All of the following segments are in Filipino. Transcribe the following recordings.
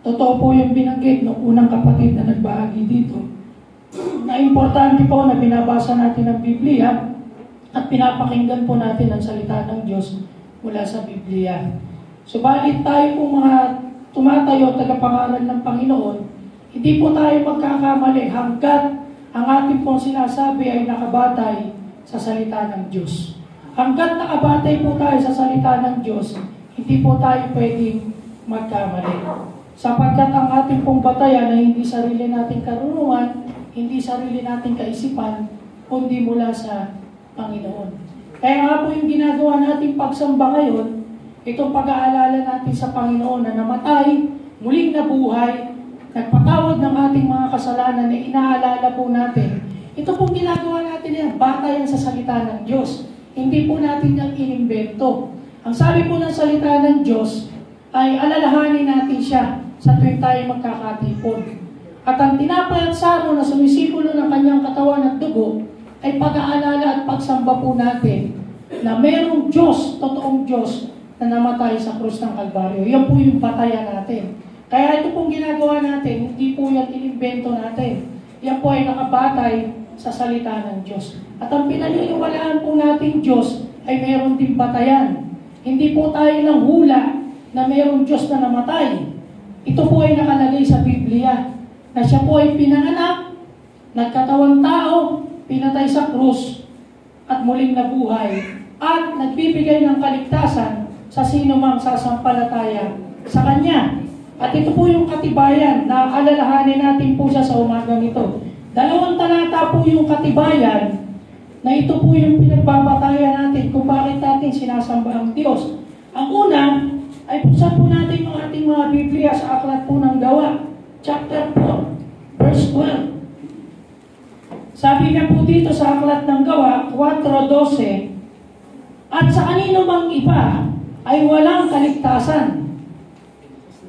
Totoo po yung binanggit ng unang kapatid na nagbahagi dito, na importante po na binabasa natin ang Biblia at pinapakinggan po natin ang salita ng Diyos mula sa Biblia. Subalit tayo po mga tumatayo at tagapangaral ng Panginoon, hindi po tayo magkakamali hanggat ang ating pong sinasabi ay nakabatay sa salita ng Diyos. Hanggat nakabatay po tayo sa salita ng Diyos, hindi po tayo pwedeng magkamali. Sapagkat ang ating pong batayan ay hindi sarili nating karunungan, hindi sarili nating kaisipan, kundi mula sa Panginoon. Kaya nga po yung ginagawa nating pagsamba ngayon, itong pag-aalala natin sa Panginoon na namatay, muling nabuhay, nagpatawad ng ating mga kasalanan na inaalala po natin. Ito pong ginagawa natin yan, batayan sa salita ng Diyos. Hindi po natin yung inimbento. Ang sabi po ng salita ng Diyos ay alalahanin natin siya sa tuwing tayo magkakatipon. At ang tinapay at saro na sumisipulo ng kanyang katawan at dugo ay pag-aalala at pagsamba po natin na mayroong Diyos, totoong Diyos na namatay sa krus ng Kalbaryo. Yan po yung batayan natin. Kaya ito pong ginagawa natin, hindi po yan inimbento natin. Yan po ay nakabatay sa salita ng Diyos. At ang pinaniniwalaan po natin Diyos ay mayroon din batayan. Hindi po tayo ng hula na mayroong Diyos na namatay. Ito po ay nakalagay sa Biblia na siya po ay pinanganak, nagkatawang tao, pinatay sa krus, at muling nabuhay, at nagbibigay ng kaligtasan sa sino mang sasampalataya sa Kanya. At ito po yung katibayan na alalahanin natin po siya sa umagang ito. 2 talata po yung katibayan na ito po yung pinagbabatayan natin kung bakit natin sinasamba ang Diyos. Ang una ay buksan po natin yung ating mga Biblia sa aklat po ng Gawa, chapter 4, verse 12. Sabi niya po dito sa aklat ng Gawa, 4:12, at sa kanino mang iba ay walang kaligtasan,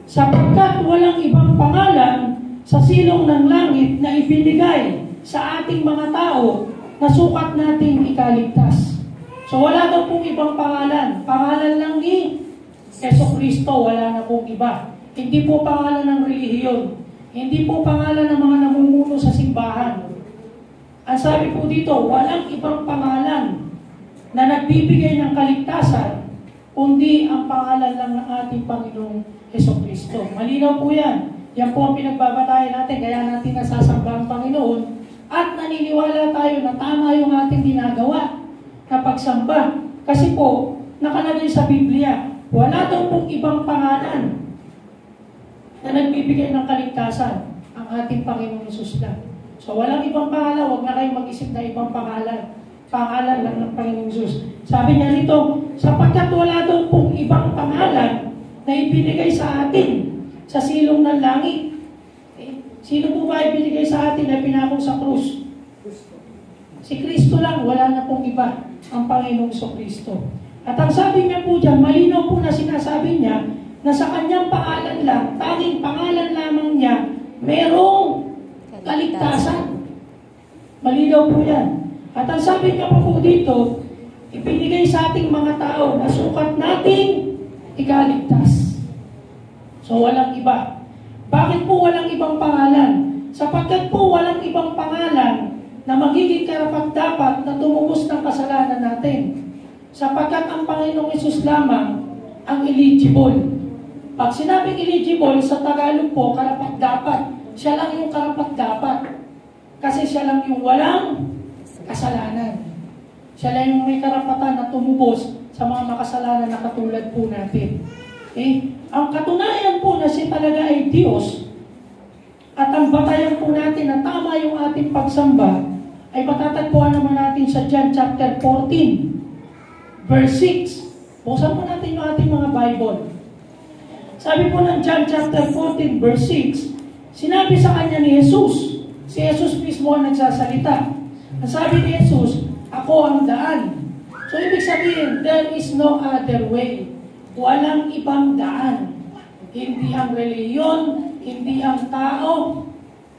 sapagkat walang ibang pangalan sa silong ng langit na ibinigay sa ating mga tao na sukat nating ikaligtas. So wala daw pong ibang pangalan. Pangalan lang ni Jesucristo, wala na pong iba. Hindi po pangalan ng relihiyon. Hindi po pangalan ng mga namumuno sa simbahan. Ang sabi po dito, walang ibang pangalan na nagbibigay ng kaligtasan, kundi ang pangalan lang ng ating Panginoong Jesucristo. Malinaw po yan. Yan po ang pinagbabatayan natin, kaya natin nasasamba ang Panginoon at naniniwala tayo na tama yung ating ginagawa na pagsamba. Kasi po, nakalagay sa Biblia, wala daw pong ibang pangalan na nagbibigay ng kaligtasan ang ating Panginoong Hesus lang. So walang ibang pangalan, huwag na kayong mag-isip na ibang pangalan. Pangalan lang ng Panginoong Hesus. Sabi niya rito, sapagkat wala daw pong ibang pangalan na ibinigay sa atin sa silong ng langit. Sino po ba ibinigay sa atin na pinakong sa krus? Si Kristo lang, wala na pong iba, ang Panginoong Kristo. At ang sabi niya po dyan, malinaw po na sinasabi niya na sa kanyang pangalan lang, tanging pangalan lamang niya, merong kaligtasan. Malinaw po yan. At ang sabi niya pa po dito, ibinigay sa ating mga tao na sukat nating ikaligtas. So walang iba. Bakit po walang ibang pangalan? Sapagkat po walang ibang pangalan na magiging karapat-dapat na tumubos ng kasalanan natin. Sapagkat ang Panginoong Hesus lamang ang eligible. Pag sinabing eligible, sa Tagalog po, karapat-dapat. Siya lang yung karapat-dapat. Kasi siya lang yung walang kasalanan. Siya lang yung may karapatan na tumubos sa mga makasalanan na katulad po natin. Okay? Ang katunayan po na siya talaga ay Diyos at ang batayan po natin na tama yung ating pagsamba ay matatagpuan naman natin sa John chapter 14 verse 6. Buksan po natin yung ating mga Bible. Sabi po ng John chapter 14 verse 6, sinabi sa kanya ni Jesus, si Jesus mismo ang nagsasalita. Ang sabi ni Jesus, ako ang daan. So ibig sabihin, there is no other way. Walang ibang daan. Hindi ang reliyon, hindi ang tao,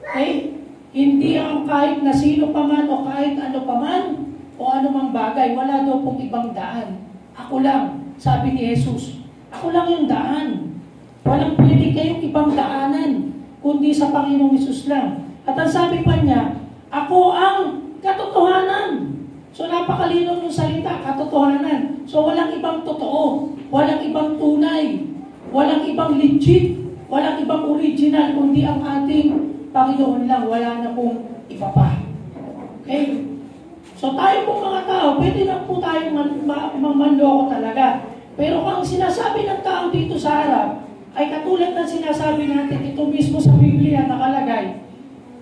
okay? Hindi ang kahit na sino pa man o kahit ano pa man o anumang bagay. Wala daw pong ibang daan. Ako lang, sabi ni Jesus. Ako lang yung daan. Walang pwede kayong ibang daanan, kundi sa Panginoong Hesus lang. At ang sabi pa niya, ako ang katotohanan. So napakalinaw yung salita, katotohanan. So walang ibang totoo, walang ibang tunay, walang ibang legit, walang ibang original, kundi ang ating Panginoon lang. Wala na pong iba pa. Okay? So tayo pong mga tao, pwede lang po tayong manloko talaga. Pero kung ang sinasabi ng tao dito sa harap, ay katulad ng sinasabi natin, ito mismo sa Biblia nakalagay,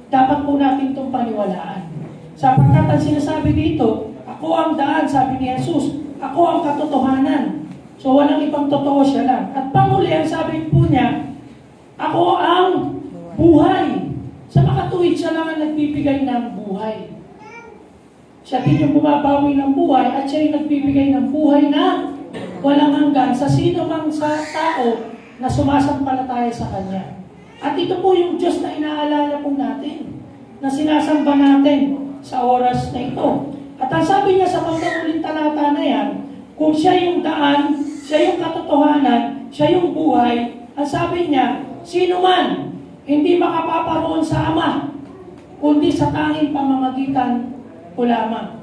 dapat po natin itong paniwalaan. Sapagkat ang sinasabi dito, ako ang daan, sabi ni Jesus, ako ang katotohanan. So walang ibang totoo siya lang. At panghuli, ang sabi po niya, ako ang buhay. Sa makatuwid, siya lang ang nagbibigay ng buhay. Siya din yung bumabawi ng buhay at siya yung nagbibigay ng buhay na walang hanggan sa sino mang sa tao na sumasampalataya sa Kanya. At ito po yung Diyos na inaalala po natin, na sinasamba natin sa oras na ito. At ang sabi niya sa pagkamuling talata na yan, kung siya yung daan, siya yung katotohanan, siya yung buhay, ang sabi niya, sino man hindi makapaparoon sa Ama, kundi sa tanging pamamagitan ko lamang.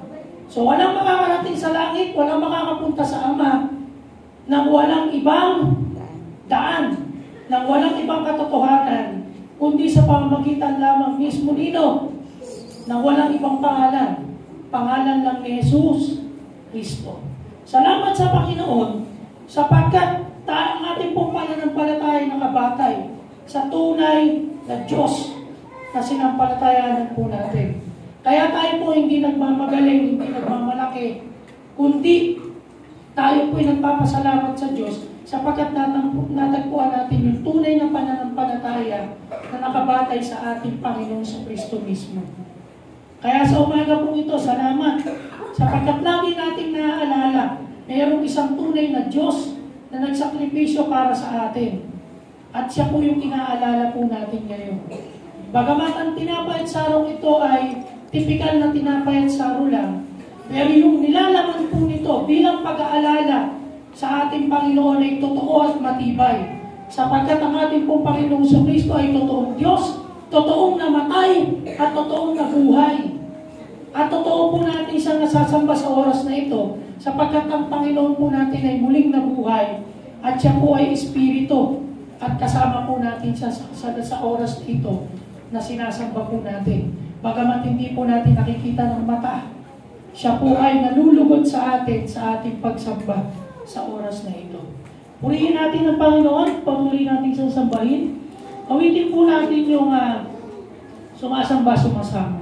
So walang makakarating sa langit, walang makakapunta sa Ama, nang walang ibang daan, nang walang ibang katotohanan, kundi sa pamamagitan lamang mismo nino, nang walang ibang pangalan, pangalan lang ni Jesus Kristo. Salamat sa Panginoon, sapagkat ang ating pong pananampalataya nakabatay sa tunay na Diyos na sinampalatayanan po natin. Kaya tayo po hindi nagmamagaling, hindi nagmamalaki, kundi tayo po'y nagpapasalamat sa Diyos sapagkat natagpuan natin yung tunay na pananampalataya na nakabatay sa ating Panginoon sa Kristo mismo. Kaya sa umaga po ito, salamat. Sapagkat lagi nating naaalala, mayroong isang tunay na Diyos na nagsakripisyo para sa atin. At siya po yung inaalala po natin ngayon. Bagamat ang tinapay at sarong ito ay tipikal na tinapay at saro lang, pero yung nilalaman po nito bilang pag-aalala sa ating Panginoon ay totoo at matibay. Sapagkat ang ating pong Panginoong Kristo ay totoong Diyos, totoong namatay, at totoong nabuhay. At totoo po natin siyang nasasamba sa oras na ito, sapagkat ang Panginoon po natin ay muling nabuhay, at siya po ay Espiritu, at kasama po natin siya sa oras na ito na sinasamba po natin. Bagamat hindi po natin nakikita ng mata, siya po ay nalulugod sa atin sa ating pagsamba sa oras na ito. Purihin natin ang Panginoon, patuloy natin siyang sambahin. Awitin po natin yung sumasamba-sumasama.